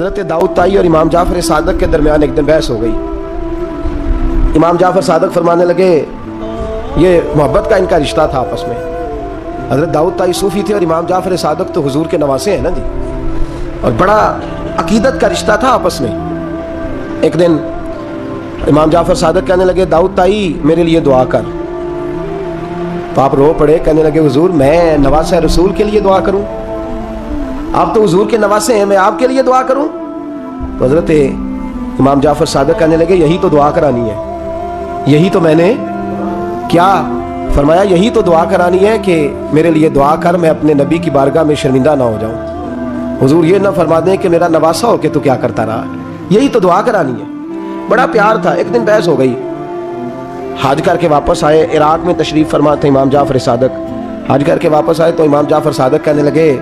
حضرت داؤد طائی اور امام جعفر صادق کے درمیان ایک دن بحث ہو گئی. امام جعفر صادق فرمانے لگے یہ محبت کا ان کا رشتہ تھا آپس میں. حضرت داؤد طائی صوفی تھے اور امام جعفر صادق تو حضور کے نواسے ہیں نا جی, اور بڑا عقیدت کا رشتہ تھا آپس میں. ایک دن امام جعفر صادق کہنے لگے داؤد طائی میرے لیے دعا کر. تو آپ رو پڑے, کہنے لگے حضور میں نواسہ رسول کے لیے دعا کروں؟ آپ تو حضور کے نواسے ہیں, میں آپ کے لیے دعا کروں؟ تو حضرت امام جعفر صادق کہنے لگے یہی تو دعا کرانی ہے, یہی تو میں نے کیا فرمایا, یہی تو دعا کرانی ہے کہ میرے لیے دعا کر, میں اپنے نبی کی بارگاہ میں شرمندہ نہ ہو جاؤں. حضور یہ نہ فرما دیں کہ میرا نواسا ہو کے تو کیا کرتا رہا, یہی تو دعا کرانی ہے. بڑا پیار تھا. ایک دن بحث ہو گئی, حج کر کے واپس آئے, عراق میں تشریف فرما تھے امام جعفر صادق. حج کر کے واپس آئے تو امام جعفر صادق کہنے لگے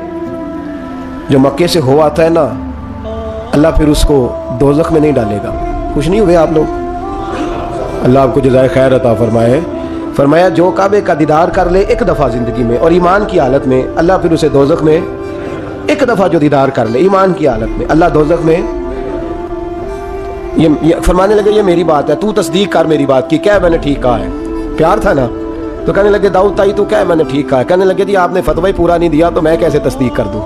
جو مکے سے ہو آتا ہے نا, اللہ پھر اس کو دوزخ میں نہیں ڈالے گا. خوش نہیں ہوئے آپ لوگ؟ اللہ آپ کو جزائے خیر عطا فرمائے. فرمایا جو کعبے کا دیدار کر لے ایک دفعہ زندگی میں اور ایمان کی حالت میں, اللہ پھر اسے دوزخ میں ایک دفعہ جو دیدار کر لے ایمان کی حالت میں, اللہ دوزخ میں. یہ فرمانے لگے یہ میری بات ہے, تو تصدیق کر میری بات کی, کیا میں نے ٹھیک کہا ہے؟ پیار تھا نا. تو کہنے لگے داؤد طائی تو کیا میں نے ٹھیک کہا ہے؟ کہنے لگے جی آپ نے فتویٰ ہی پورا نہیں دیا تو میں کیسے تصدیق کر دوں؟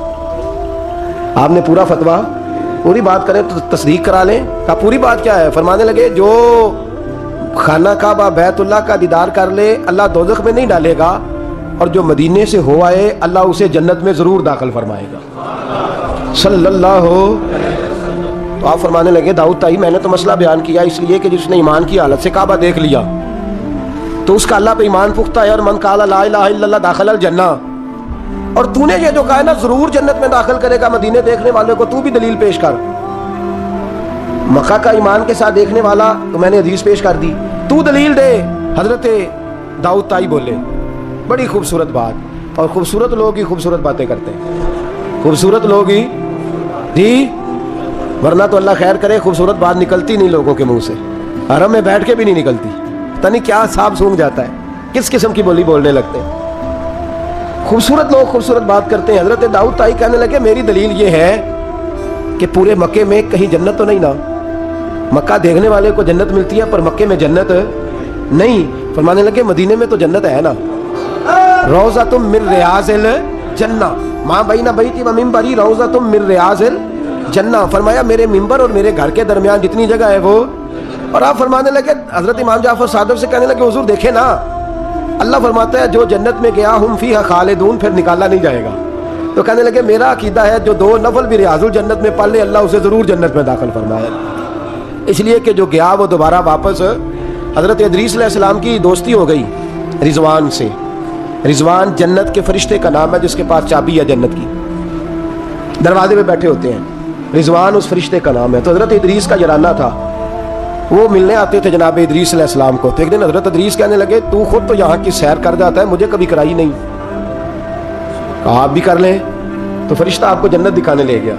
آپ نے پورا فتویٰ پوری بات کریں تو تصدیق کرا لیں. کہا پوری بات کیا ہے؟ فرمانے لگے جو خانہ کعبہ بیت اللہ کا دیدار کر لے اللہ دوزخ میں نہیں ڈالے گا, اور جو مدینے سے ہو آئے اللہ اسے جنت میں ضرور داخل فرمائے گا صلی اللہ. تو آپ فرمانے لگے داؤد طائی میں نے تو مسئلہ بیان کیا اس لیے کہ جس نے ایمان کی حالت سے کعبہ دیکھ لیا تو اس کا اللہ پہ ایمان پختہ ہے, اور من قال لا الہ الا اللہ داخل الجنہ. اور تو نے یہ جو کہا ہے نا ضرور جنت میں داخل کرے گا مدینے دیکھنے والے کو, تو بھی دلیل پیش کر. مکہ کا ایمان کے ساتھ دیکھنے والا تو میں نے حدیث پیش کر دی, تو دلیل دے. حضرت داؤد طائی بولے بڑی خوبصورت بات, اور خوبصورت لوگ ہی خوبصورت باتیں کرتے ہیں, خوبصورت لوگ ہی جی, ورنہ تو اللہ خیر کرے خوبصورت بات نکلتی نہیں لوگوں کے منہ سے, حرم میں بیٹھ کے بھی نہیں نکلتی. پتہ نہیں کیا صاحب سونگ جاتا ہے, کس قسم کی بولی بولنے لگتے ہیں. خوبصورت لوگ خوبصورت بات کرتے ہیں. حضرت داؤد طائی کہنے لگے میری دلیل یہ ہے کہ پورے مکے میں کہیں جنت تو نہیں نا, مکہ دیکھنے والے کو جنت ملتی ہے پر مکے میں جنت نہیں. فرمانے لگے مدینے میں تو جنت ہے نا, روضۃ من ریاض الجنہ ما بین بیتی و منبری روضۃ من ریاض الجنہ. فرمایا میرے منبر اور میرے گھر کے درمیان جتنی جگہ ہے وہ. اور آپ فرمانے لگے حضرت امام جعفر صادق سے کہنے لگے حضور دیکھیں نا, اللہ فرماتا ہے جو جنت میں گیا ہم فیہا خالدون, پھر نکالا نہیں جائے گا. تو کہنے لگے میرا عقیدہ ہے جو 2 نفل بھی ریاض الجنت میں پڑھ لے اللہ اسے ضرور جنت میں داخل فرمائے, اس لیے کہ جو گیا وہ دوبارہ واپس. حضرت ادریس علیہ السلام کی دوستی ہو گئی رضوان سے. رضوان جنت کے فرشتے کا نام ہے جس کے پاس چابی ہے جنت کی, دروازے پہ بیٹھے ہوتے ہیں, رضوان اس فرشتے کا نام ہے. تو حضرت ادریس کا یارانہ تھا, وہ ملنے آتے تھے جناب ادریس علیہ السلام کو. تو ایک دن حضرت ادریس کہنے لگے تو خود تو یہاں کی سیر کر جاتا ہے, مجھے کبھی کرائی نہیں. کہا آپ بھی کر لیں. تو فرشتہ آپ کو جنت دکھانے لے گیا.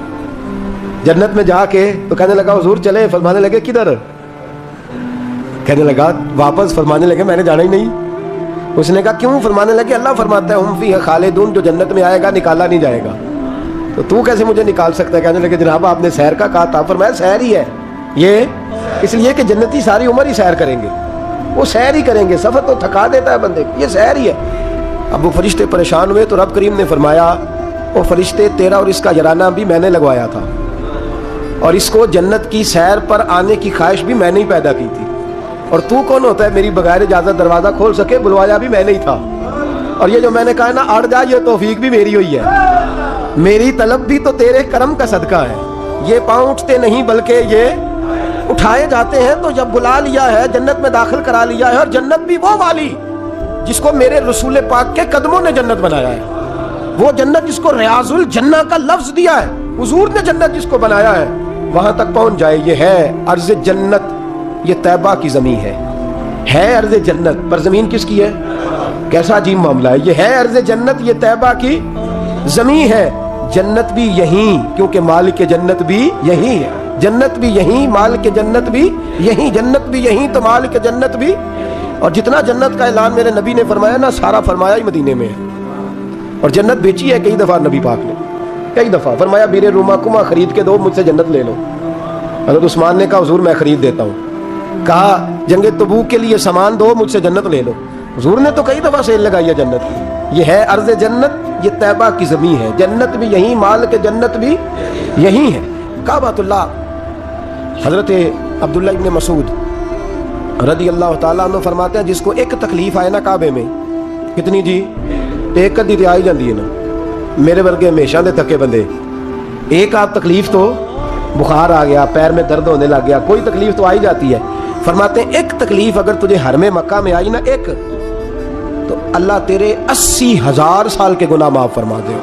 جنت میں جا کے تو کہنے لگا حضور چلے. فرمانے لگے کدھر؟ کہنے لگا واپس. فرمانے لگے میں نے جانا ہی نہیں. اس نے کہا کیوں؟ فرمانے لگے اللہ فرماتا ہے ہم فیہا خالدون, جو جنت میں آئے گا نکالا نہیں جائے گا. تو کیسے مجھے نکال سکتا ہے؟ کہنے لگے جناب آپ نے سیر کا کہا تھا. فرمایا سیر ہی ہے یہ, اس لیے کہ جنتی ساری عمر ہی سیر کریں گے, وہ سیر ہی کریں گے, سفر تو تھکا دیتا ہے بندے کو, یہ سیر ہی ہے. اب وہ فرشتے پریشان ہوئے تو رب کریم نے فرمایا وہ فرشتے تیرا اور اس کا یارانہ بھی میں نے لگوایا تھا, اور اس کو جنت کی سیر پر آنے کی خواہش بھی میں نے ہی پیدا کی تھی, اور تو کون ہوتا ہے میری بغیر اجازت دروازہ کھول سکے؟ بلوایا بھی میں نے ہی تھا, اور یہ جو میں نے کہا نا اڑ جا, یہ توفیق بھی میری ہوئی ہے. میری طلب بھی تو تیرے کرم کا صدقہ ہے. یہ پاؤں اٹھتے نہیں بلکہ یہ اٹھائے جاتے ہیں. تو جب بلا لیا ہے جنت میں داخل کرا لیا ہے, اور جنت بھی وہ والی جس کو میرے رسول پاک کے قدموں نے جنت بنایا ہے, وہ جنت جس کو ریاض الجنہ کا لفظ دیا ہے, حضور نے جنت جس کو بنایا ہے وہاں تک پہنچ جائے. یہ ہے ارض جنت, یہ طیبہ کی زمین ہے ارض جنت, پر زمین کس کی ہے؟ کیسا عجیب معاملہ ہے. یہ ہے ارض جنت, یہ طیبہ کی زمین ہے. جنت بھی یہیں, کیونکہ مالک جنت بھی یہیں ہے. جنت بھی یہیں, مالک جنت بھی یہیں. جنت بھی یہیں تو مالک جنت بھی. اور جتنا جنت کا اعلان میرے نبی نے فرمایا نا, سارا فرمایا ہی مدینے میں ہے. اور جنت بیچی ہے کئی دفعہ نبی پاک نے, کئی دفعہ فرمایا بیر روما کما خرید کے دو، مجھ سے جنت لے لو. حضرت عثمان نے کہا حضور میں خرید دیتا ہوں. کہا جنگ تبوک کے لیے سامان دو، مجھ سے جنت لے لو. حضور نے تو کئی دفعہ سیل لگائی ہے جنت کی. یہ ہے ارض جنت، یہ طیبہ کی زمین ہے، جنت بھی یہیں، مال کے جنت بھی یہیں ہے. کعبۃ اللہ. حضرت عبداللہ ابن مسعود رضی اللہ تعالیٰ عنہ فرماتے ہیں جس کو ایک تکلیف آئے نا کعبے میں، کتنی جی؟ ایک کدی تے آئی جاندی ہے نا. میرے ورگے ہمیشہ دے تھکے بندے، ایک آپ تکلیف تو بخار آ گیا، پیر میں درد ہونے لگ گیا، کوئی تکلیف تو آئی جاتی ہے. فرماتے ہیں ایک تکلیف اگر تجھے حرم مکہ میں آئی نا ایک، تو اللہ تیرے 80,000 سال کے گناہ معاف فرما دے.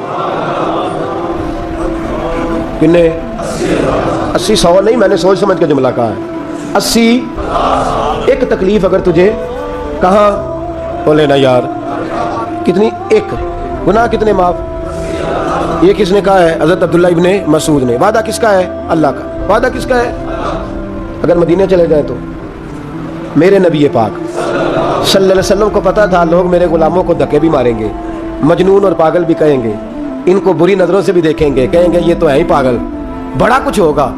کتنے؟ 80 100 نہیں، میں نے سوچ سمجھ کے جملہ کہا ہے. 80 ایک تکلیف اگر تجھے، کہاں بولے نا یار، کتنی؟ ایک. گناہ کتنے معاف؟ یہ کس نے کہا ہے؟ حضرت عبداللہ ابن مسعود نے. وعدہ کس کا ہے؟ اللہ کا. وعدہ کس کا ہے؟ اگر مدینہ چلے جائیں تو میرے نبی پاک صلی اللہ علیہ وسلم کو پتا تھا لوگ میرے غلاموں کو دھکے بھی ماریں گے، مجنون اور پاگل بھی کہیں گے، ان کو بری نظروں سے بھی دیکھیں گے، کہیں گے یہ تو ہے ہی پاگل، بڑا کچھ ہوگا.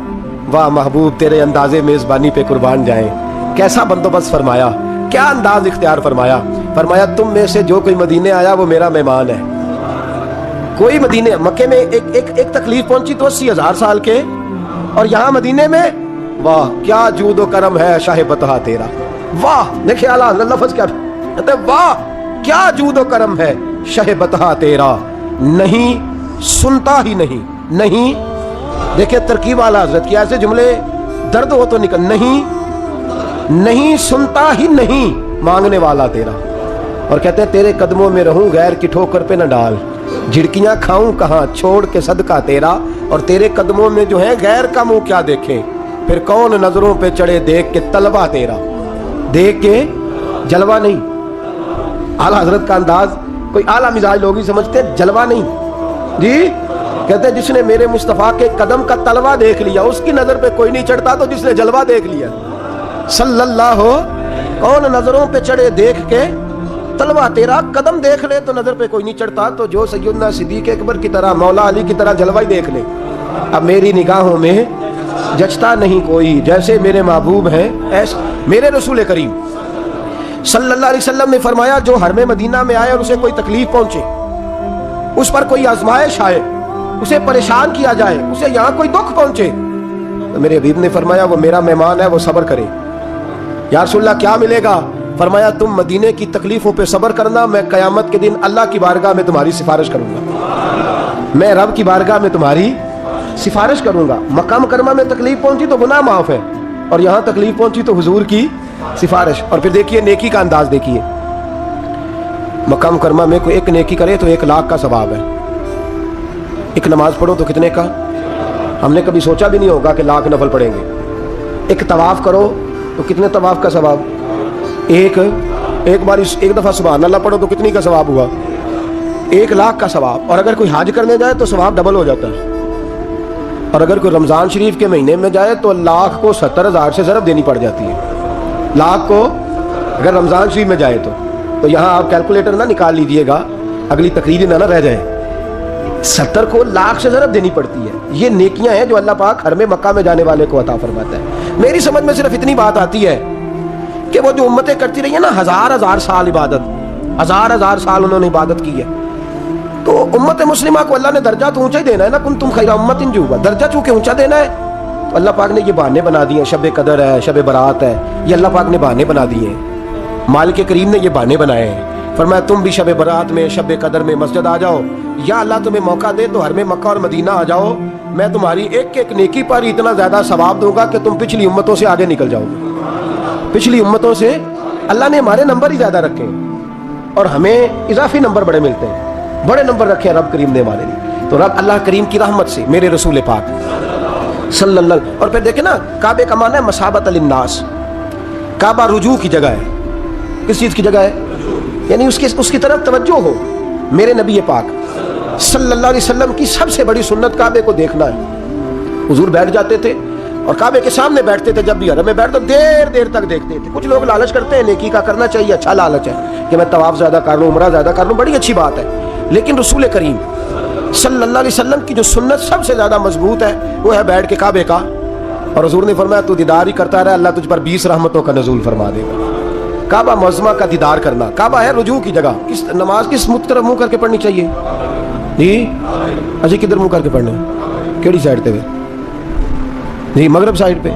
واہ محبوب تیرے انداز میزبانی پہ قربان جائیں. کیسا بندوبست فرمایا، کیا انداز اختیار فرمایا. فرمایا تم میں سے جو کوئی مدینے آیا وہ میرا مہمان ہے. کوئی مدینے مکے میں ایک تکلیف پہنچی تو 80,000 سال کے، اور یہاں مدینے میں واہ کیا جود و کرم ہے شاہ بطحہ تیرا. واہ دیکھیں اعلیٰ لفظ کیا کہتے ہیں، واہ کیا جود و کرم ہے شاہ بطحہ تیرا، نہیں سنتا ہی نہیں. نہیں دیکھیں ترکیب اعلیٰ حضرت کی، ایسے جملے درد ہو تو نکل، نہیں سنتا ہی نہیں مانگنے والا تیرا. اور کہتے ہیں تیرے قدموں میں رہوں غیر کی ٹھوکر پہ نہ ڈال، جھڑکیاں کھاؤں کہاں چھوڑ کے صدقہ تیرا. اور تیرے قدموں میں جو ہے غیر کا منہ کیا دیکھیں، پھر کون نظروں پہ چڑھے دیکھ کے طلبہ تیرا. دیکھ کے جلوہ نہیں. اعلیٰ حضرت کا انداز کوئی اعلیٰ مزاج لوگ ہی سمجھتے ہیں، جلوہ نہیں جی. کہتے ہیں جس نے میرے مصطفیٰ کے قدم کا تلوہ دیکھ لیا اس کی نظر پہ کوئی نہیں چڑھتا، تو جس نے جلوہ دیکھ لیا صلی اللہ ہو. کون نظروں پہ چڑھے دیکھ کے طلبہ تیرا، قدم دیکھ لے تو نظر پہ کوئی نہیں چڑھتا، تو جو سیدنا صدیق اکبر کی طرح مولا علی کی طرح جلوہ ہی دیکھ لے. اب میری نگاہوں میں جچتا نہیں کوئی، جیسے میرے محبوب ہیں ایسے میرے رسول کریم صلی اللہ علیہ وسلم نے فرمایا جو حرم مدینہ میں آئے اور اسے کوئی تکلیف پہنچے، اس پر کوئی آزمائش آئے، اسے پریشان کیا جائے، اسے یہاں کوئی دکھ پہنچے، تو میرے حبیب نے فرمایا وہ میرا مہمان ہے، وہ صبر کرے. یا رسول اللہ کیا ملے گا؟ فرمایا تم مدینے کی تکلیفوں پہ صبر کرنا، میں قیامت کے دن اللہ کی بارگاہ میں تمہاری سفارش کروں گا، میں رب کی بارگاہ میں تمہاری سفارش کروں گا. مکہ مکرمہ میں تکلیف پہنچی تو گناہ معاف ہے، اور یہاں تکلیف پہنچی تو حضور کی سفارش. اور پھر دیکھیے نیکی کا انداز دیکھیے، مکہ مکرمہ میں کوئی ایک نیکی کرے تو 1,00,000 کا ثواب ہے. ایک نماز پڑھو تو کتنے کا؟ ہم نے کبھی سوچا بھی نہیں ہوگا کہ 1,00,000 نفل پڑھیں گے. ایک طواف کرو تو کتنے طواف کا ثواب؟ ایک بار ایک دفعہ سبحان اللہ پڑھو تو کتنی کا ثواب ہوا؟ 1,00,000 کا ثواب. اور اگر کوئی حج کرنے جائے تو ثواب ڈبل ہو جاتا ہے. اور اگر کوئی رمضان شریف کے مہینے میں جائے تو 1,00,000 کو 70,000 سے ضرب دینی پڑ جاتی ہے. 1,00,000 کو اگر رمضان شریف میں جائے تو یہاں آپ کیلکولیٹر نہ نکال لیجئے گا، اگلی تقریر نہ رہ جائے. 70 کو 1,00,000 سے ضرب دینی پڑتی ہے. یہ نیکیاں ہیں جو اللہ پاک حرم مکہ میں جانے والے کو عطا فرماتا ہے. میری سمجھ میں صرف اتنی بات آتی ہے کہ وہ جو امتیں کرتی رہی ہیں نا 1,000 سال عبادت، 1,000 سال انہوں نے عبادت کی ہے، تو امت مسلمہ کو اللہ نے درجہ تو اونچا ہی دینا ہے نا. کنتم خیر امت جو درجہ چونکہ اونچا دینا ہے، تو اللہ پاک نے یہ بہانے بنا دیے ہیں. شب قدر ہے، شب برات ہے، یہ اللہ پاک نے بہانے بنا دیے ہیں. مالک کریم نے یہ بہانے بنائے ہیں. فرمایا تم بھی شب برات میں شب قدر میں مسجد آ جاؤ، یا اللہ تمہیں موقع دے تو حرم مکہ اور مدینہ آ جاؤ، میں تمہاری ایک نیکی پر اتنا زیادہ ثواب دوں گا کہ تم پچھلی امتوں سے آگے نکل جاؤ گے. پچھلی امتوں سے اللہ نے ہمارے نمبر ہی زیادہ رکھے ہیں اور ہمیں اضافی نمبر بڑے ملتے ہیں، بڑے نمبر رکھے ہیں رب کریم نے ہمارے لیے. تو رب اللہ کریم کی رحمت سے میرے رسول پاک صلی اللہ. اور پھر دیکھیں نا کعبے کا معنی ہے مسابت للناس. کعبہ رجوع کی جگہ ہے. کس چیز کی جگہ ہے؟ یعنی اس کی طرف توجہ ہو. میرے نبی پاک صلی اللہ علیہ وسلم کی سب سے بڑی سنت کعبے کو دیکھنا ہے. حضور بیٹھ جاتے تھے اور کعبے کے سامنے بیٹھتے تھے. جب بھی حرم میں بیٹھتے دیر تک دیکھتے تھے. کچھ لوگ لالچ کرتے ہیں، نیکی کا کرنا چاہیے، اچھا لالچ ہے کہ میں طواف زیادہ کر لوں، عمرہ زیادہ کر لوں، بڑی اچھی بات ہے. لیکن رسول کریم صلی اللہ علیہ وسلم کی جو سنت سب سے زیادہ مضبوط ہے وہ ہے بیٹھ کے کعبے کا، اور حضور نے فرمایا تو دیدار ہی کرتا رہا، اللہ تجھ پر 20 رحمتوں کا نزول فرما دے گا۔ کعبہ معظمہ کا دیدار کرنا، کعبہ ہے رجوع کی جگہ۔ نماز کس طرف منہ کر کے پڑھنی چاہیے جی؟ اجی کدھر منہ کر کے پڑھنا ہے؟ کیڑی سائڈ پہ جی؟ مغرب سائڈ پہ۔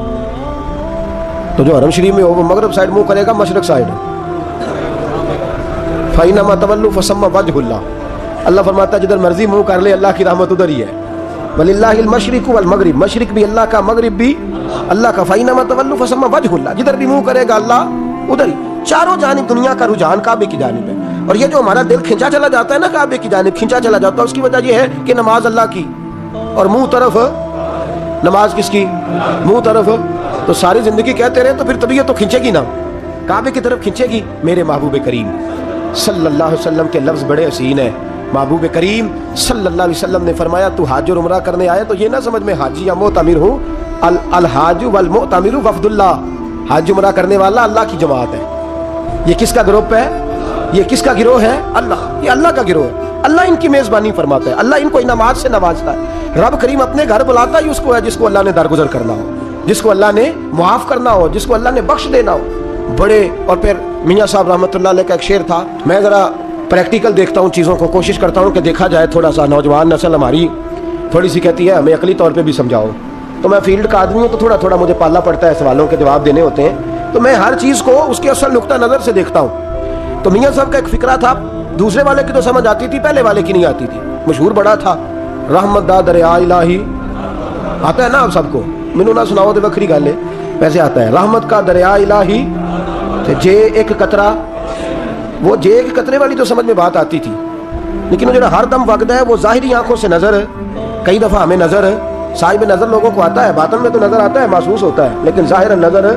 تو جو حرم شریف میں ہو وہ مغرب سائڈ منہ کرے گا، مشرق سائڈ۔ فَإِنَّمَا تَوَلُّوا فَثَمَّ وَجْهُ اللَّهِ، اللہ فرماتا ہے جدھر مرضی منہ کر لے اللہ کی رحمت ادھر ہی ہے۔ وَلِلَّهِ الْمَشْرِقُ وَالْمَغْرِبُ، مشرق بھی اللہ کا، مغرب بھی اللہ کا۔ فَإِنَّمَا تَوَلُّوا فَثَمَّ وَجْهُ اللَّهِ، جدھر بھی منہ کرے گا اللہ ادھر ہی۔ چاروں جانب دنیا کا رجحان کعبے کی جانب ہے، اور یہ جو ہمارا دل کھینچا چلا جاتا ہے نا کعبے کی جانب، کھینچا چلا جاتا ہے، اس کی وجہ یہ ہے کہ نماز اللہ کی اور منہ طرف نماز کس کی؟ منہ طرف۔ تو ساری زندگی کہتے رہے تو پھر طبیعت تو کھینچے گی نا، کعبے کی طرف کھینچے گی۔ میرے محبوب کریم صلی اللہ علیہ وسلم کے لفظ بڑے حسین ہیں۔ محبوب کریم صلی اللہ علیہ وسلم نے فرمایا تو حج اور عمرہ کرنے آئے تو یہ نہ سمجھ میں حاجی یا معتمر ہوں، الحاج والمعتمر وفد اللہ، حج عمرہ کرنے والا اللہ کی جماعت ہے۔ یہ کس کا گروپ ہے؟ یہ کس کا گروہ ہے؟ اللہ، یہ اللہ کا گروہ ہے۔ اللہ ان کی میزبانی فرماتا ہے، اللہ ان کو انعامات سے نوازتا ہے۔ رب کریم اپنے گھر بلاتا ہی اس کو ہے جس کو اللہ نے درگزر کرنا ہو، جس کو اللہ نے معاف کرنا ہو، جس کو اللہ نے بخش دینا ہو۔ بڑے اور پھر میاں صاحب رحمۃ اللہ علیہ کا ایک شعر تھا، میں ذرا پریکٹیکل دیکھتا ہوں چیزوں کو، کوشش کرتا ہوں کہ دیکھا جائے تھوڑا سا۔ نوجوان نسل ہماری تھوڑی سی کہتی ہے ہمیں عقلی طور پہ بھی سمجھاؤ، تو میں فیلڈ کا آدمی ہوں تو تھوڑا تھوڑا مجھے پالنا پڑتا ہے، سوالوں کے جواب دینے ہوتے ہیں، تو میں ہر چیز کو اس کے اصل نقطہ نظر سے دیکھتا ہوں۔ تو میاں صاحب کا ایک فکرہ تھا، دوسرے والے کی تو سمجھ آتی تھی، پہلے والے کی نہیں آتی تھی، مشہور بڑا تھا، رحمت دا دریا الہی، آتا ہے نا آپ سب کو، مینوں نہ سناؤ تو بکری گل ہے، ویسے آتا ہے رحمت کا دریا الہی جے ایک قطرہ، وہ جے ایک قطرے والی تو سمجھ میں بات آتی تھی، لیکن وہ جو ہر دم وگدا ہے وہ ظاہری آنکھوں سے نظر، کئی دفعہ ہمیں نظر صاحب نظر لوگوں کو آتا ہے، باطن میں تو نظر آتا ہے، محسوس ہوتا ہے، لیکن ظاہر نظر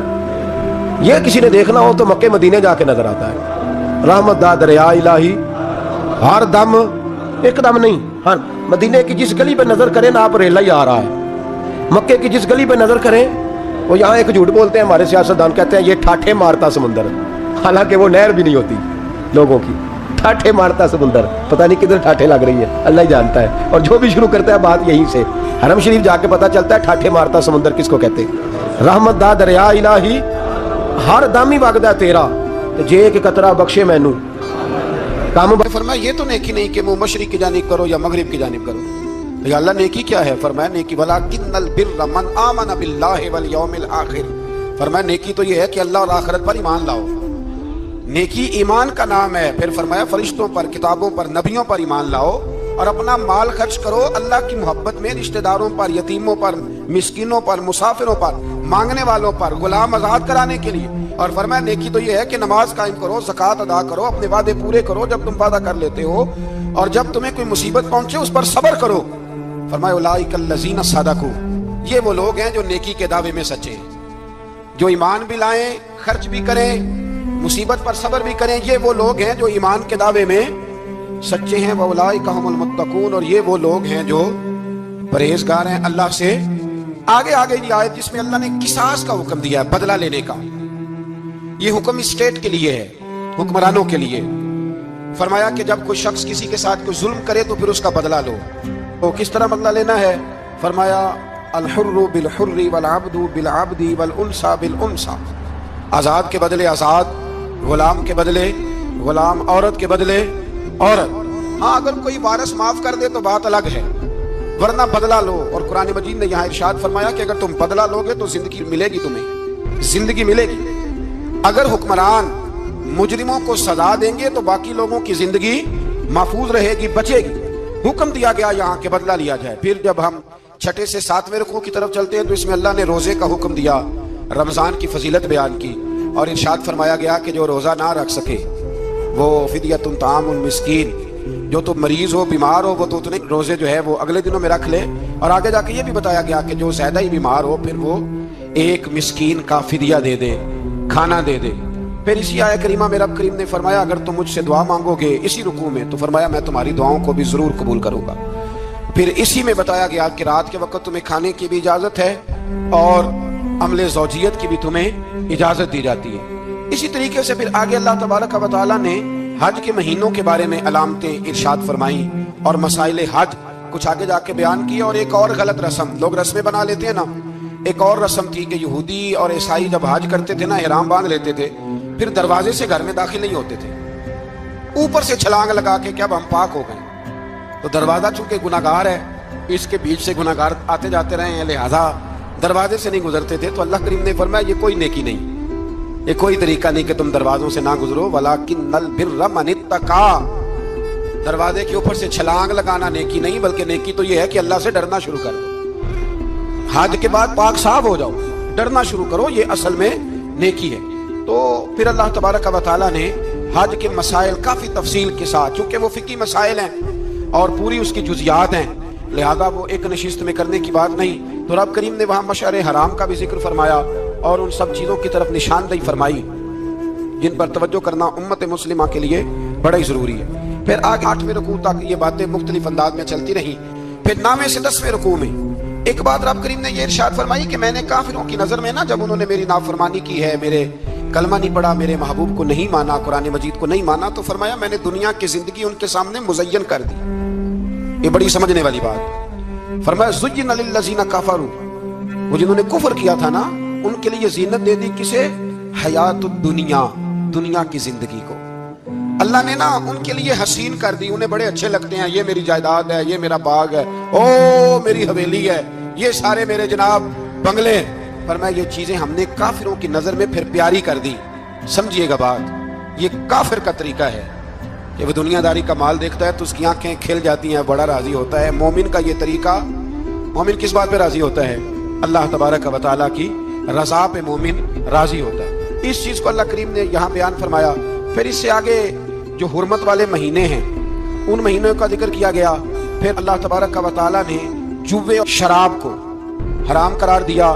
یہ کسی نے دیکھنا ہو تو مکے مدینے جا کے نظر آتا ہے۔ رحمت دا دریا الہی، ہر دم، ایک دم نہیں، ہر مدینے کی جس گلی پہ نظر کریں نا آپ ریلا ہی آ رہا ہے، مکے کی جس گلی پہ نظر کریں، وہ یہاں ایک جھوٹ بولتے ہیں ہمارے سیاستدان، کہتے ہیں یہ ٹھاٹھے مارتا سمندر، حالانکہ وہ نہر بھی نہیں ہوتی لوگوں کی، ٹھاٹھے مارتا سمندر، پتہ نہیں کدھر ٹھاٹھے لگ رہی ہے، اللہ ہی جانتا ہے، اور جو بھی شروع کرتا ہے بات یہیں سے، حرم شریف جا کے پتہ چلتا ہے ٹھاٹھے مارتا سمندر کس کو کہتے ہیں۔ رحمت دا دریا الہی، ہر دم ہی وگدا تیرا، جے ایک قطرہ بخشے مینوں۔ کام فرمایا یہ تو نیکی نہیں کہ منہ مشرق کی جانب کرو یا مغرب کی جانب کرو، یا اللہ نیکی کیا ہے؟ فرمایا نیکی وَلَٰكِنَّ الْبِرَّ مَنْ آمَنَ بِاللَّهِ وَالْيَوْمِ الْآخِرِ، فرمایا نیکی تو یہ ہے کہ اللہ اور آخرت پر ایمان لاؤ، نیکی ایمان کا نام ہے۔ پھر فرمایا فرشتوں پر، کتابوں پر، نبیوں پر ایمان لاؤ، اور اپنا مال خرچ کرو اللہ کی محبت میں، رشتہ داروں پر، یتیموں پر، مسکینوں پر، مسافروں پر، مانگنے والوں پر، غلام آزاد کرانے کے لیے۔ اور فرمایا نیکی تو یہ ہے کہ نماز قائم کرو، زکوٰۃ ادا کرو، اپنے وعدے پورے کرو جب تم وعدہ کر لیتے ہو، اور جب تمہیں کوئی مصیبت پہنچے اس پر صبر کرو۔ فرمایا اولئک الذین صدقوا، یہ وہ لوگ ہیں جو نیکی کے دعوے میں سچے ہیں، جو ایمان بھی لائیں، خرچ بھی کریں، مصیبت پر صبر بھی کریں، یہ وہ لوگ ہیں جو ایمان کے دعوے میں سچے ہیں۔ واولئک هم المتقون، اور یہ وہ لوگ ہیں جو پرہیزگار ہیں اللہ سے۔ آگے یہ آیت جس میں اللہ نے قصاص کا حکم دیا ہے، بدلہ لینے کا، یہ حکم اسٹیٹ کے لیے ہے، حکمرانوں کے لیے۔ فرمایا کہ جب کوئی شخص کسی کے ساتھ کوئی ظلم کرے تو پھر اس کا بدلہ لو۔ تو کس طرح بدلہ لینا ہے؟ فرمایا الحر بالحر والعبد بالعبد والانثى بالانثى، آزاد کے بدلے آزاد، غلام کے بدلے غلام، عورت کے بدلے عورت۔ ہاں اگر کوئی وارث معاف کر دے تو بات الگ ہے، ورنہ بدلہ لو۔ اور قرآن مجید نے یہاں ارشاد فرمایا کہ اگر تم بدلہ لو گے تو زندگی ملے گی، تمہیں زندگی ملے گی۔ اگر حکمران مجرموں کو سزا دیں گے تو باقی لوگوں کی زندگی محفوظ رہے گی، بچے گی۔ حکم دیا گیا یہاں کہ بدلہ لیا جائے۔ پھر جب ہم 6 سے 7ویں رکوع کی طرف چلتے ہیں تو اس میں اللہ نے روزے کا حکم دیا، رمضان کی فضیلت بیان کی، اور ارشاد فرمایا گیا کہ جو روزہ نہ رکھ سکے وہ فدیۃ طعام مسکین، جو تو مریض ہو، بیمار ہو، وہ تو اتنے روزے جو ہے وہ اگلے دنوں میں رکھ لے۔ اور آگے جا کے یہ بھی بتایا گیا کہ جو زیادہ ہی بیمار ہو پھر وہ ایک مسکین کا فدیہ دے دے، کھانا دے دے۔ پھر اسی آیت کریمہ میں رب کریم نے فرمایا اگر تم مجھ سے دعا مانگو گے اسی رکوع میں تو فرمایا میں تمہاری دعاؤں کو بھی ضرور قبول کروں گا۔ پھر اسی میں بتایا گیا کہ رات کے وقت تمہیں کھانے کی بھی اجازت ہے اور عمل زوجیت کی بھی تمہیں اجازت دی جاتی ہے۔ اسی طریقے سے پھر آگے اللہ تبارک و تعالیٰ نے حج کے مہینوں کے بارے میں علامتیں ارشاد فرمائیں اور مسائل حج کچھ آگے جا کے بیان کیا. اور ایک اور غلط رسم لوگ رسمیں بنا لیتے ہیں نا, ایک اور رسم تھی کہ یہودی اور عیسائی جب حج کرتے تھے نا, احرام باندھ لیتے تھے, پھر دروازے سے گھر میں داخل نہیں ہوتے تھے, اوپر سے چھلانگ لگا کے کہ اب ہم پاک ہو گئے. تو دروازہ چونکہ گناہگار ہے, اس کے بیچ سے گناہگار آتے جاتے رہے ہیں, لہذا دروازے سے نہیں گزرتے تھے. تو اللہ کریم نے فرمایا یہ کوئی نیکی نہیں, یہ کوئی طریقہ نہیں کہ تم دروازوں سے نہ گزرو. وَلَٰكِنَّ الْبِرَّ مَنِ اتَّقَىٰ, دروازے کے اوپر سے چھلانگ لگانا نیکی نہیں, بلکہ نیکی تو یہ ہے کہ اللہ سے ڈرنا شروع کرو. حج کے بعد پاک صاف ہو جاؤ, ڈرنا شروع کرو, یہ اصل میں نیکی ہے. تو پھر اللہ تبارک و تعالیٰ نے حج کے مسائل کافی تفصیل کے ساتھ, چونکہ وہ فقہی مسائل ہیں اور پوری اس کی جزیات ہیں, لہذا وہ ایک نشست میں کرنے کی بات نہیں. تو رب کریم نے وہاں مشعر حرام کا بھی ذکر فرمایا اور ان سب چیزوں کی طرف نشاندہی فرمائی جن پر توجہ کرنا امت مسلمہ کے لیے بڑا ہی ضروری ہے. پھر آگے 8ویں رکوع تک یہ باتیں مختلف انداز میں چلتی رہی. پھر 9ویں سے 10ویں رکوع میں ایک بات رب کریم نے یہ ارشاد فرمائی کہ میں نے کافروں کی نظر میں نا, جب انہوں نے میری نافرمانی کی ہے, میرے کلمہ نہیں پڑھا, میرے محبوب کو نہیں مانا, قرآن مجید کو نہیں مانا, تو فرمایا میں نے دنیا کی زندگی ان کے سامنے مزین کر دی. یہ بڑی سمجھنے والی بات. فرمایا زُيِّنَ لِلَّذِينَ كَفَرُوا, وہ جنہوں نے کفر کیا تھا نا, ان کے لیے زینت دے دی کسے؟ حیات الدنیا, دنیا کی زندگی کو اللہ نے نا ان کے لیے حسین کر دی. انہیں بڑے اچھے لگتے ہیں, یہ میری جائیداد ہے, یہ میرا باغ ہے, او میری حویلی ہے, یہ سارے میرے جناب بنگلے. فرمایا یہ چیزیں ہم نے کافروں کی نظر میں پھر پیاری کر دی. سمجھیے گا بات, یہ کافر کا طریقہ ہے کہ وہ دنیا داری کا مال دیکھتا ہے تو اس کی آنکھیں کھل جاتی ہیں, بڑا راضی ہوتا ہے. مومن کا یہ طریقہ, مومن کس بات پہ راضی ہوتا ہے؟ اللہ تبارک و تعالیٰ کی رضا پہ مومن راضی ہوتا ہے. اس چیز کو اللہ کریم نے یہاں بیان فرمایا. پھر اس سے آگے جو حرمت والے مہینے ہیں ان مہینوں کا ذکر کیا گیا. پھر اللہ تبارک و تعالیٰ نے جوے اور شراب کو حرام قرار دیا.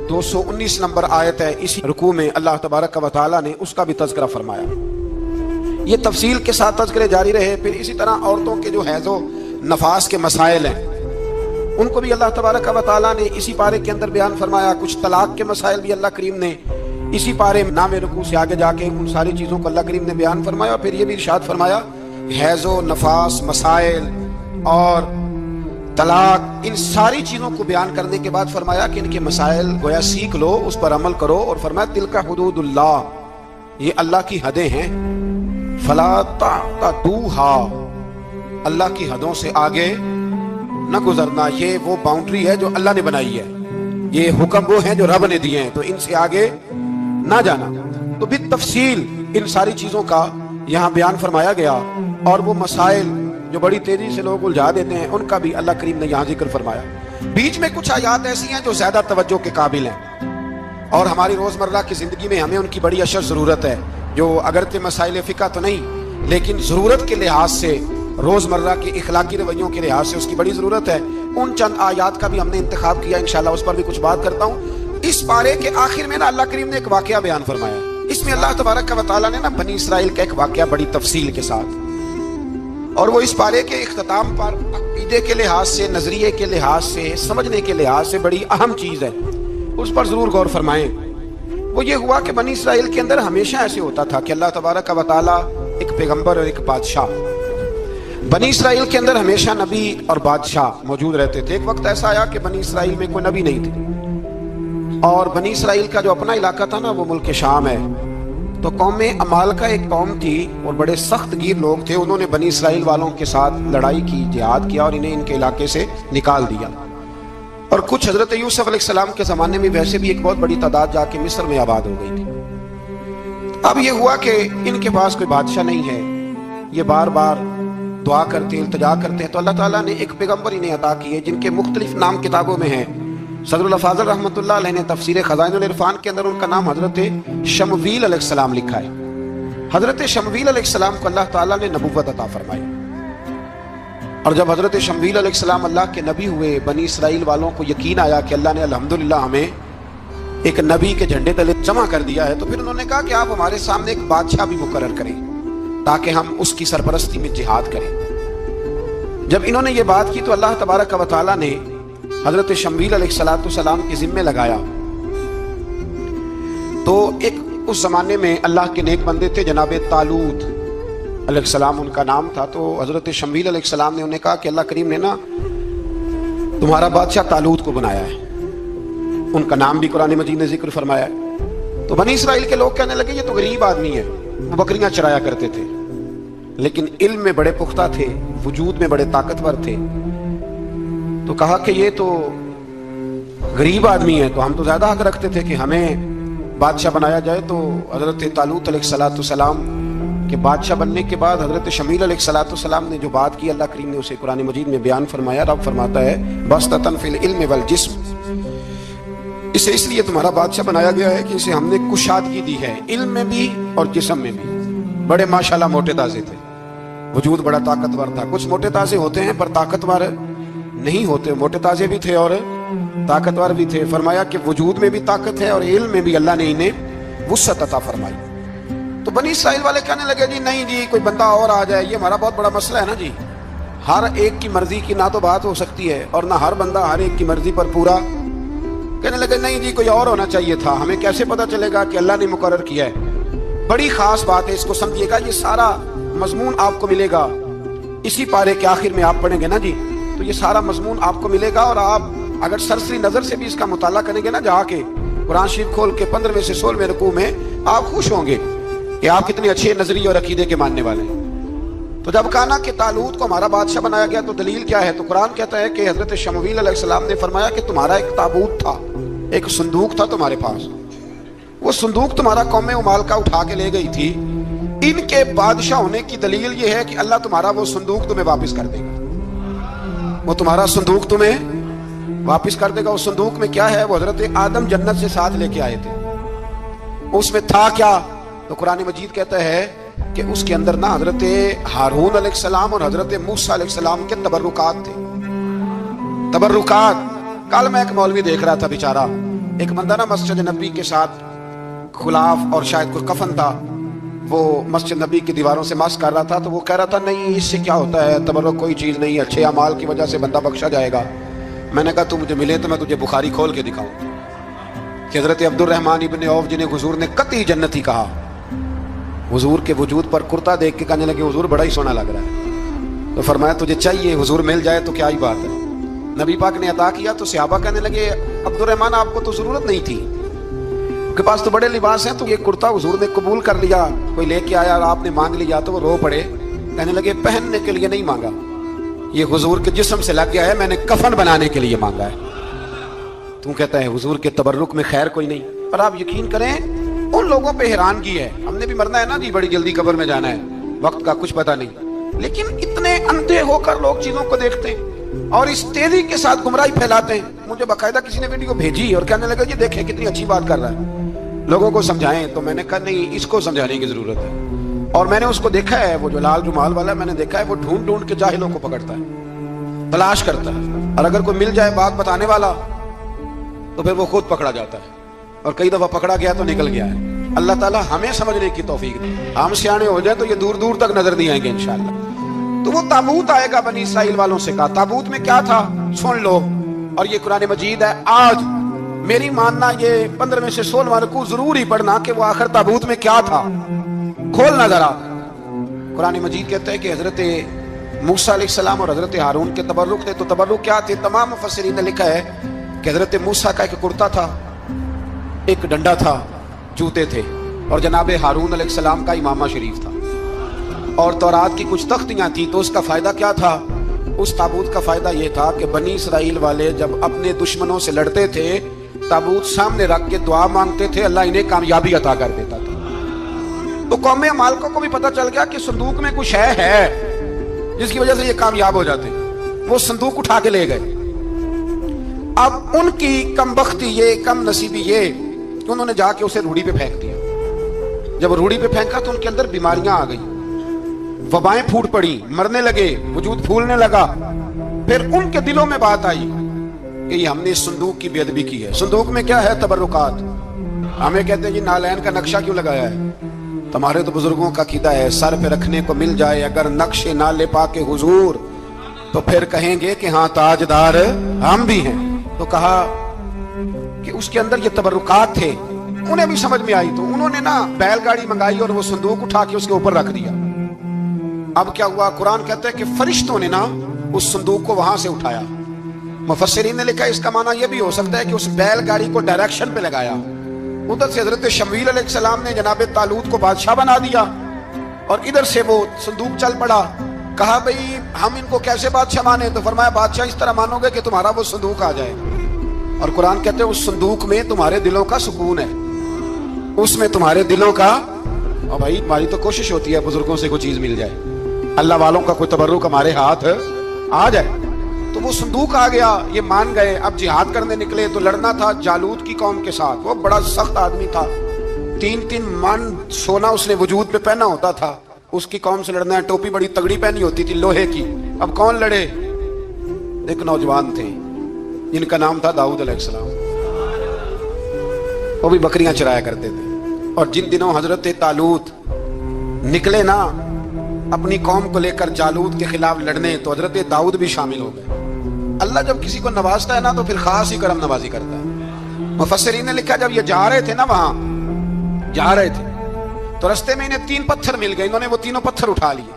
219 نمبر آیت ہے, اسی رکوع میں اللہ تبارک و تعالیٰ نے اس کا بھی تذکرہ فرمایا. یہ تفصیل کے ساتھ تذکرے جاری رہے. پھر اسی طرح عورتوں کے جو حیض و نفاس کے مسائل ہیں ان کو بھی اللہ تبارک و تعالیٰ نے اسی پارے کے اندر بیان فرمایا. کچھ طلاق کے مسائل بھی اللہ کریم نے اسی پارے 9ویں رکوع سے آگے جا کے ان ساری چیزوں کو اللہ کریم نے بیان فرمایا. پھر یہ بھی ارشاد فرمایا حیض و نفاس مسائل اور طلاق, ان ساری چیزوں کو بیان کرنے کے بعد فرمایا کہ ان کے مسائل گویا سیکھ لو, اس پر عمل کرو. اور فرمایا تلک حدود اللہ, یہ اللہ کی حدیں ہیں. فلا تعتدوها, اللہ کی حدوں سے آگے نہ گزرنا, یہ وہ باؤنڈری ہے جو اللہ نے بنائی ہے, یہ حکم وہ ہیں جو رب نے دیے ہیں, تو ان سے آگے نہ جانا. تو بھی تفصیل ان ساری چیزوں کا یہاں بیان فرمایا گیا. اور وہ مسائل جو بڑی تیزی سے لوگ الجھا دیتے ہیں ان کا بھی اللہ کریم نے یہاں ذکر فرمایا. بیچ میں کچھ آیات ایسی ہیں جو زیادہ توجہ کے قابل ہیں اور ہماری روزمرہ کی زندگی میں ہمیں ان کی بڑی اشد ضرورت ہے, جو اگرچہ مسائل فقہ تو نہیں لیکن ضرورت کے لحاظ سے, روزمرہ کے اخلاقی رویوں کے لحاظ سے اس کی بڑی ضرورت ہے. ان چند آیات کا بھی ہم نے انتخاب کیا, انشاءاللہ اس پر بھی کچھ بات کرتا ہوں. اس پارے کے آخر میں نا اللہ کریم نے ایک واقعہ بیان فرمایا. اس میں اللہ تبارک و تعالیٰ نے نا بنی اسرائیل کا ایک واقعہ بڑی تفصیل کے ساتھ, اور وہ اس پارے کے اختتام پر عقیدے کے لحاظ سے, نظریے کے لحاظ سے, سمجھنے کے لحاظ سے بڑی اہم چیز ہے, اس پر ضرور غور فرمائیں. وہ یہ ہوا کہ بنی اسرائیل کے اندر ہمیشہ ایسے ہوتا تھا کہ اللہ تبارک و تعالیٰ ایک پیغمبر اور ایک بادشاہ, بنی اسرائیل کے اندر ہمیشہ نبی اور بادشاہ موجود رہتے تھے. ایک وقت ایسا آیا کہ بنی اسرائیل میں کوئی نبی نہیں تھے, اور بنی اسرائیل کا جو اپنا علاقہ تھا نا وہ ملک شام ہے. تو قوم عمالقہ ایک قوم تھی اور بڑے سخت گیر لوگ تھے. انہوں نے بنی اسرائیل والوں کے ساتھ لڑائی کی, جہاد کیا اور انہیں ان کے علاقے سے نکال دیا. اور کچھ حضرت یوسف علیہ السلام کے زمانے میں ویسے بھی ایک بہت بڑی تعداد جا کے مصر میں آباد ہو گئی تھی. اب یہ ہوا کہ ان کے پاس کوئی بادشاہ نہیں ہے, یہ بار بار دعا کرتے ہیں, التجا کرتے ہیں. تو اللہ تعالیٰ نے ایک پیغمبر انہیں عطا کیے جن کے مختلف نام کتابوں میں ہیں. صدر الافاضل رحمۃ اللہ علیہ نے تفسیر خزائن العرفان کے اندر ان کا نام حضرت شمویل علیہ السلام لکھا ہے. حضرت شمویل علیہ السلام کو اللہ تعالیٰ نے نبوت عطا فرمائی, اور جب حضرت شمویل علیہ السلام اللہ کے نبی ہوئے, بنی اسرائیل والوں کو یقین آیا کہ اللہ نے الحمدللہ ہمیں ایک نبی کے جھنڈے تلے جمع کر دیا ہے, تو پھر انہوں نے کہا کہ آپ ہمارے سامنے ایک بادشاہ بھی مقرر کریں تاکہ ہم اس کی سرپرستی میں جہاد کریں. جب انہوں نے یہ بات کی تو اللہ تبارک و تعالیٰ نے حضرت شمویل علیہ السلام کے ذمے لگایا. تو ایک اس زمانے میں اللہ کے نیک بندے تھے جناب طالوت علیہ السلام ان کا نام تھا. تو حضرت شمیل علیہ السلام نے انہیں کہا کہ اللہ کریم نے نا تمہارا بادشاہ طالوت کو بنایا ہے. ان کا نام بھی قرآن مجید نے ذکر فرمایا ہے. تو بنی اسرائیل کے لوگ کہنے لگے یہ تو غریب آدمی ہے, وہ بکریاں چرایا کرتے تھے لیکن علم میں بڑے پختہ تھے, وجود میں بڑے طاقتور تھے. تو کہا کہ یہ تو غریب آدمی ہے تو ہم تو زیادہ حق رکھتے تھے کہ ہمیں بادشاہ بنایا جائے. تو حضرت طالوت علیہ السلام کے بادشاہ بننے کے بعد حضرت شمیل علیہ السلام نے جو بات کی اللہ کریم نے اسے قرآن مجید میں بیان فرمایا. رب فرماتا ہے بسطۃ فی العلم والجسم, اسے اس لیے تمہارا بادشاہ بنایا گیا ہے کہ اسے ہم نے کشادگی دی ہے علم میں بھی اور جسم میں بھی. بڑے ماشاءاللہ موٹے تازے تھے, وجود بڑا طاقتور تھا. کچھ موٹے تازے ہوتے ہیں پر طاقتور نہیں ہوتے, موٹے تازے بھی تھے اور طاقتور بھی تھے. فرمایا کہ وجود میں بھی طاقت ہے اور علم میں بھی اللہ نے انہیں وسعت عطا فرمائی. تو بنی اسرائیل والے کہنے لگے جی نہیں جی کوئی بندہ اور آ جائے, یہ ہمارا بہت بڑا مسئلہ ہے نا جی. ہر ایک کی مرضی کی نہ تو بات ہو سکتی ہے اور نہ ہر بندہ ہر ایک کی مرضی پر پورا. کہنے لگے نہیں جی کوئی اور ہونا چاہیے تھا, ہمیں کیسے پتا چلے گا کہ اللہ نے مقرر کیا ہے. بڑی خاص بات ہے, اس کو سمجھیے گا. یہ سارا مضمون آپ کو ملے گا اسی پارے کے آخر میں, آپ پڑھیں گے نا جی تو یہ سارا مضمون آپ کو ملے گا. اور آپ اگر سرسری نظر سے بھی اس کا مطالعہ کریں گے نا, جا کے قرآن شریف کھول کے 15ویں سے 16ویں رکوع میں, آپ خوش ہوں گے کہ آپ کتنے اچھے نظریے اور عقیدے کے ماننے والے ہیں. تو جب کہا نا کہ طالوت کو ہمارا بادشاہ بنایا گیا تو دلیل کیا ہے, تو قرآن کہتا ہے کہ حضرت شمویل علیہ السلام نے فرمایا کہ تمہارا ایک تابوت تھا, ایک صندوق تھا تمہارے پاس. وہ صندوق تمہارا قوم ممالکہ اٹھا کے لے گئی تھی. ان کے بادشاہ ہونے کی دلیل یہ ہے کہ اللہ تمہارا وہ صندوق تمہیں واپس کر دے گا. وہ تمہارا صندوق تمہیں واپس کر دے گا. اس صندوق میں کیا ہے, وہ حضرت آدم جنت سے ساتھ لے کے آئے تھے. اس میں تھا کیا, تو قرآن مجید کہتا ہے کہ اس کے اندر نا حضرت ہارون علیہ السلام اور حضرت موسیٰ علیہ السلام کے تبرکات تھے. تبرکات. کل میں ایک مولوی دیکھ رہا تھا بیچارہ, ایک بندہ نا مسجد نبی کے ساتھ خلاف اور شاید کوئی کفن تھا, وہ مسجد نبی کی دیواروں سے مس کر رہا تھا. تو وہ کہہ رہا تھا نہیں اس سے کیا ہوتا ہے, تبرک کوئی چیز نہیں, اچھے اعمال کی وجہ سے بندہ بخشا جائے گا. میں نے کہا تو مجھے ملے تو میں تجھے بخاری کھول کے دکھاؤں کہ حضرت عبد الرحمن ابن عوف جنہیں حضور نے قطعی جنتی کہا, حضور کے وجود پر کرتا دیکھ کے کہنے لگے حضور بڑا ہی سونا لگ رہا ہے. تو فرمایا تجھے چاہیے حضور مل جائے تو کیا ہی بات ہے. نبی پاک نے عطا کیا تو صحابہ کہنے لگے عبد الرحمن آپ کو تو ضرورت نہیں تھی, آپ کے پاس تو بڑے لباس ہیں, تو یہ کرتا حضور نے قبول کر لیا, کوئی لے کے آیا اور آپ نے مانگ لیا. تو وہ رو پڑے, کہنے لگے پہننے کے لیے نہیں مانگا, یہ حضور کے جسم سے لگ گیا ہے, میں نے کفن بنانے کے لیے مانگا ہے. تو کہتا ہے حضور کے تبرک میں خیر کوئی نہیں. اور آپ یقین کریں ان لوگوں پہ حیرانگی ہے, ہم نے بھی مرنا ہے نا جی, بڑی جلدی قبر میں جانا ہے, وقت کا کچھ پتہ نہیں, لیکن اتنے اندھے ہو کر لوگ چیزوں کو دیکھتے ہیں اور اس تیزی کے ساتھ گمراہی پھیلاتے ہیں. مجھے باقاعدہ کسی نے ویڈیو بھیجی اور کہنے لگا یہ دیکھیں کتنی اچھی بات کر رہا ہے, لوگوں کو سمجھائیں. تو میں نے کہا نہیں اس کو سمجھانے کی ضرورت ہے. اور میں نے اس کو دیکھا ہے, وہ جو لال رومال والا, میں نے دیکھا ہے وہ ڈھونڈ ڈھونڈ کے جاہلوں کو پکڑتا ہے, تلاش کرتا ہے, اور اگر کوئی مل جائے بات بتانے والا تو پھر وہ خود پکڑا جاتا ہے, اور کئی دفعہ پکڑا گیا تو نکل گیا ہے. اللہ تعالیٰ ہمیں سمجھنے کی توفیق دے, ہم سیانے ہو جائیں تو یہ دور دور تک نظر نہیں آئیں گے انشاءاللہ. تو وہ تابوت آئے گا, بنی اسرائیل والوں سے کہا تابوت میں کیا تھا سن لو, اور یہ قرآن مجید ہے. آج میری ماننا یہ 15ویں سے 16واں رکوع ضرور ہی پڑھنا کہ وہ آخر تابوت میں کیا تھا, کھولنا ذرا. قرآن مجید کہتا ہے کہ حضرت موسیٰ علیہ السلام اور حضرت ہارون کے تبرک تھے. تو تبرک کیا تھے, تمام مفسرین نے لکھا ہے کہ حضرت موسیٰ کا ایک کرتا تھا, ایک ڈنڈا تھا, جوتے تھے, اور جناب ہارون علیہ السلام کا امامہ شریف تھا, اور تورات کی کچھ تختیاں تھیں. تو اس کا فائدہ کیا تھا, اس تابوت کا فائدہ یہ تھا کہ بنی اسرائیل والے جب اپنے دشمنوں سے لڑتے تھے تابوت سامنے رکھ کے دعا مانگتے تھے, اللہ انہیں کامیابی عطا کر دیتا تھا. تو قوم مالکوں کو بھی پتہ چل گیا کہ صندوق میں کچھ ہے جس کی وجہ سے یہ کامیاب ہو جاتے. وہ صندوق اٹھا کے لے گئے. اب ان کی کم بختی یہ, کم نصیبی یہ کہ انہوں نے جا کے اسے روڑی پہ پھینک دیا. جب روڑی پہ پھینکا تو ان کے اندر بیماریاں آ گئیں, وبائیں پھوٹ پڑی, مرنے لگے, وجود پھولنے لگا. پھر ان کے دلوں میں بات آئی کہ یہ ہم نے اس صندوق کی بے ادبی کی ہے. صندوق میں کیا ہے, تبرکات. ہمیں کہتے ہیں جی نالین کا نقشہ کیوں لگایا ہے, تمہارے تو بزرگوں کا عقیدہ ہے سر پہ رکھنے کو مل جائے اگر نقش نالے پاک حضور تو پھر کہیں گے کہ ہاں تاجدار ہم بھی ہیں. تو کہا کہ اس کے اندر یہ تبرکات تھے. انہیں بھی سمجھ میں آئی تو انہوں نے نا بیل گاڑی منگائی اور وہ صندوق اٹھا کے اس کے اوپر رکھ دیا. اب کیا ہوا؟ قرآن کہتا ہے کہ فرشتوں نے نا اس صندوق کو وہاں سے اٹھایا. مفسرین نے لکھا ہے اس کا معنی یہ بھی ہو سکتا ہے کہ اس بیل گاڑی کو ڈائریکشن پہ لگایا. ادھر سے حضرت شمویل علیہ السلام نے جناب طالوت کو بادشاہ بنا دیا اور ادھر سے وہ صندوق چل پڑا. کہا بھئی ہم ان کو کیسے بادشاہ مانے؟ تو فرمایا بادشاہ اس طرح مانو گے کہ تمہارا وہ صندوق آ جائے. اور قرآن کہتے ہیں اس صندوق میں تمہارے دلوں کا سکون ہے, اس میں تمہارے دلوں کا. اور بھائی ہماری تو کوشش ہوتی ہے بزرگوں سے کوئی چیز مل جائے, اللہ والوں کا کوئی تبرک ہمارے ہاتھ آ جائے. تو وہ صندوق آ گیا, یہ مان گئے. اب جہاد کرنے نکلے تو لڑنا تھا جالوت کی قوم کے ساتھ. وہ بڑا سخت آدمی تھا, 3 من سونا اس نے وجود پہ پہنا ہوتا تھا. اس کی قوم سے لڑنا ہے, ٹوپی بڑی تگڑی پہنی ہوتی تھی لوہے کی. اب کون لڑے؟ ایک نوجوان تھے جن کا نام تھا داؤد علیہ السلام. وہ بھی بکریاں چرایا کرتے تھے. اور جن دنوں حضرت طالوت نکلے نا اپنی قوم کو لے کر جالوت کے خلاف لڑنے, تو حضرت داؤد بھی شامل ہو گئے. اللہ جب کسی کو نوازتا ہے نا تو پھر خاص ہی کرم نوازی کرتا ہے. مفسرین نے لکھا جب یہ جا رہے تھے نا, وہاں جا رہے تھے تو رستے میں انہیں 3 پتھر مل گئے. انہوں نے وہ تینوں پتھر اٹھا لیے.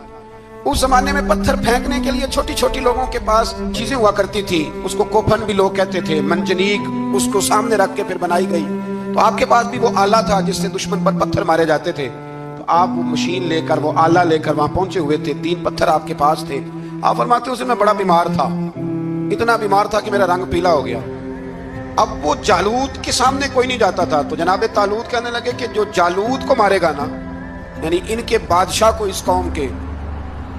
اس زمانے میں پتھر پھینکنے کے لیے چھوٹی چھوٹی لوگوں کے پاس چیزیں ہوا کرتی تھی. اس کو کوپھن بھی لوگ کہتے تھے, منجنیق اس کو سامنے رکھ کے پھر بنائی گئی. تو آپ کے پاس بھی وہ آلہ تھا جس سے دشمن پر پتھر مارے جاتے تھے. تو آپ وہ مشین لے کر, وہ آلہ لے کر وہاں پہنچے ہوئے تھے. 3 پتھر آپ کے پاس تھے. آپ فرماتے ہیں اس میں بڑا بیمار تھا, اتنا بیمار تھا کہ میرا رنگ پیلا ہو گیا. اب وہ جالوت کے سامنے کوئی نہیں جاتا تھا. تو جناب طالوت کہنے لگے کہ جو جالوت کو مارے گا نا, یعنی ان کے بادشاہ کو اس قوم کے,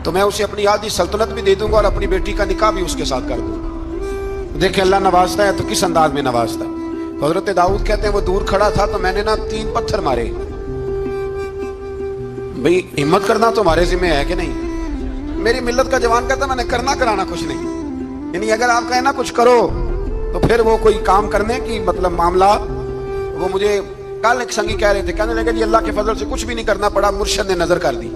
تو میں اسے اپنی آدھی سلطنت بھی دے دوں گا اور اپنی بیٹی کا نکاح بھی اس کے ساتھ کر دوں گا. دیکھیں اللہ نوازتا ہے تو کس انداز میں نوازتا ہے. تو حضرت داؤد کہتے ہیں وہ دور کھڑا تھا تو میں نے نا 3 پتھر مارے. بھئی ہمت کرنا تو ہمارے ذمہ ہے کہ نہیں؟ میری ملت کا جوان کہتا ہے میں نے کرنا کرانا کچھ نہیں. یعنی اگر آپ کہیں نا کچھ کرو تو پھر وہ کوئی کام کرنے کی مطلب معاملہ. وہ مجھے کل ایک سنگی کہہ رہے تھے, کہنے لگے جی اللہ کے فضل سے کچھ بھی نہیں کرنا پڑا, مرشد نے نظر کر دی.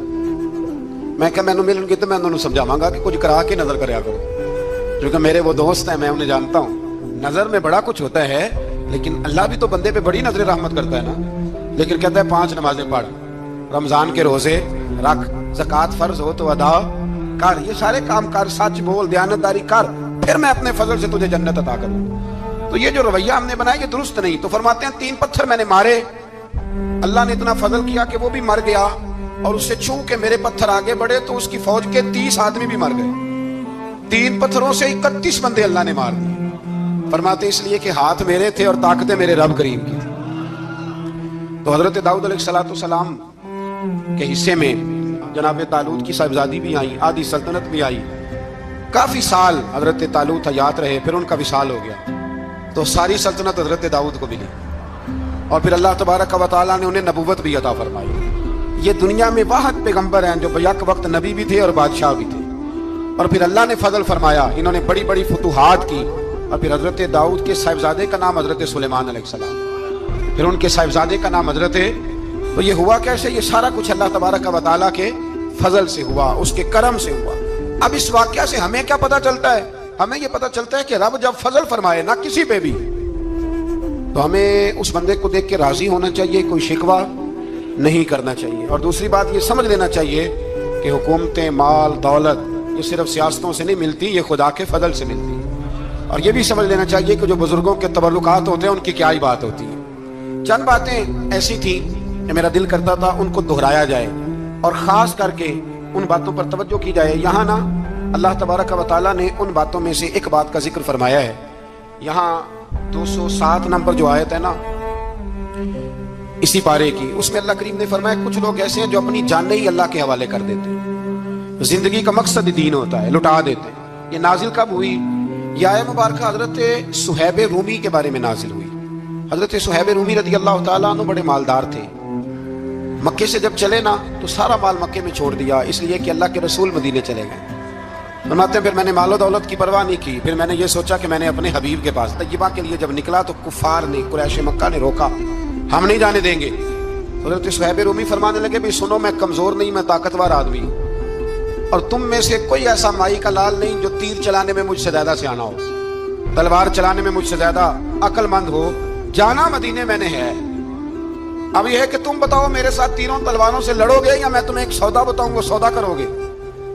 میں کہ میں ملن گی تو میں انہوں نے سمجھاواں گا کہ کچھ کرا کے نظر کریا کرو, کیونکہ میرے وہ دوست ہیں, میں انہیں جانتا ہوں. نظر میں بڑا کچھ ہوتا ہے لیکن اللہ بھی تو بندے پہ بڑی نظر رحمت کرتا ہے نا. لیکن کہتا ہے 5 نمازیں پڑھ, رمضان کے روزے رکھ, زکوٰۃ فرض ہو تو ادا کر, یہ سارے کام کر, سچ بول, دیانتداری کر, پھر میں اپنے فضل سے تجھے جنت عطا کروں. تو یہ جو رویہ ہم نے بنایا یہ درست نہیں. تو فرماتے ہیں 3 پتھر میں نے مارے, اللہ نے اتنا فضل کیا کہ وہ بھی مر گیا, اور اس سے چھو کے میرے پتھر آگے بڑھے تو اس کی فوج کے 30 آدمی بھی مر گئے. 3 پتھروں سے 31 بندے اللہ نے مار دیے. فرماتے اس لیے کہ ہاتھ میرے تھے اور طاقتیں میرے رب کریم کی تھی. تو حضرت داؤد علیہ السلام کے حصے میں جناب طالوت کی صاحبزادی بھی آئی, آدھی سلطنت بھی آئی. کافی سال حضرت طالوت حیات رہے, پھر ان کا وصال ہو گیا. تو ساری سلطنت حضرت داؤد کو ملی, اور پھر اللہ تبارک و تعالیٰ نے انہیں نبوت بھی عطا فرمائی. یہ دنیا میں واحد پیغمبر ہیں جو بیک وقت نبی بھی تھے اور بادشاہ بھی تھے. اور پھر اللہ نے فضل فرمایا, انہوں نے بڑی بڑی فتوحات کی. اور پھر حضرت داؤد کے صاحبزادے کا نام حضرت سلیمان علیہ السلام, پھر ان کے صاحبزادے کا نام حضرت. تو یہ ہوا کیسے؟ یہ سارا کچھ اللہ تبارک و تعالیٰ کے فضل سے ہوا, اس کے کرم سے ہوا. اب اس واقعہ سے ہمیں کیا پتہ چلتا ہے؟ ہمیں یہ پتہ چلتا ہے کہ رب جب فضل فرمائے نہ کسی پہ بھی, تو ہمیں اس بندے کو دیکھ کے راضی ہونا چاہیے, کوئی شکوہ نہیں کرنا چاہیے. اور دوسری بات یہ سمجھ لینا چاہیے کہ حکومتیں, مال, دولت یہ صرف سیاستوں سے نہیں ملتی, یہ خدا کے فضل سے ملتی. اور یہ بھی سمجھ لینا چاہیے کہ جو بزرگوں کے تبرکات ہوتے ہیں ان کی کیا ہی بات ہوتی ہے. چند باتیں ایسی تھیں کہ میرا دل کرتا تھا ان کو دہرایا جائے, اور خاص کر کے ان باتوں پر توجہ کی جائے. یہاں نا اللہ تبارک و تعالیٰ نے ان باتوں میں سے ایک بات کا ذکر فرمایا ہے. یہاں 207 نمبر جو آیت ہے نا اسی پارے کی, اس میں اللہ کریم نے فرمایا کچھ لوگ ایسے ہیں جو اپنی جانیں ہی اللہ کے حوالے کر دیتے ہیں. زندگی کا مقصد دین ہوتا ہے, لٹا دیتے ہیں. یہ نازل کب ہوئی؟ یہ آیت مبارکہ حضرت صہیب رومی کے بارے میں نازل ہوئی. حضرت صہیب رومی رضی اللہ تعالیٰ عنہ بڑے مالدار تھے. مکے سے جب چلے نا تو سارا مال مکے میں چھوڑ دیا, اس لیے کہ اللہ کے رسول مدینے چلے گئے. فرماتے ہیں پھر میں نے مال و دولت کی پرواہ نہیں کی, پھر میں نے یہ سوچا کہ میں نے اپنے حبیب کے پاس طیبہ کے لیے جب نکلا تو کفار نے, قریش مکہ نے روکا, ہم نہیں جانے دیں گے. حضرت صہیب رومی فرمانے لگے بھی سنو, میں کمزور نہیں, میں طاقتور آدمی ہوں, اور تم میں سے کوئی ایسا مائی کا لال نہیں جو تیر چلانے میں مجھ سے زیادہ سیانا ہو, تلوار چلانے میں مجھ سے زیادہ عقل مند ہو. جانا مدینے میں نے ہے. اب یہ ہے کہ تم بتاؤ میرے ساتھ تیروں تلواروں سے لڑو گے یا میں تمہیں ایک سودا بتاؤں گا, سودا کرو گے؟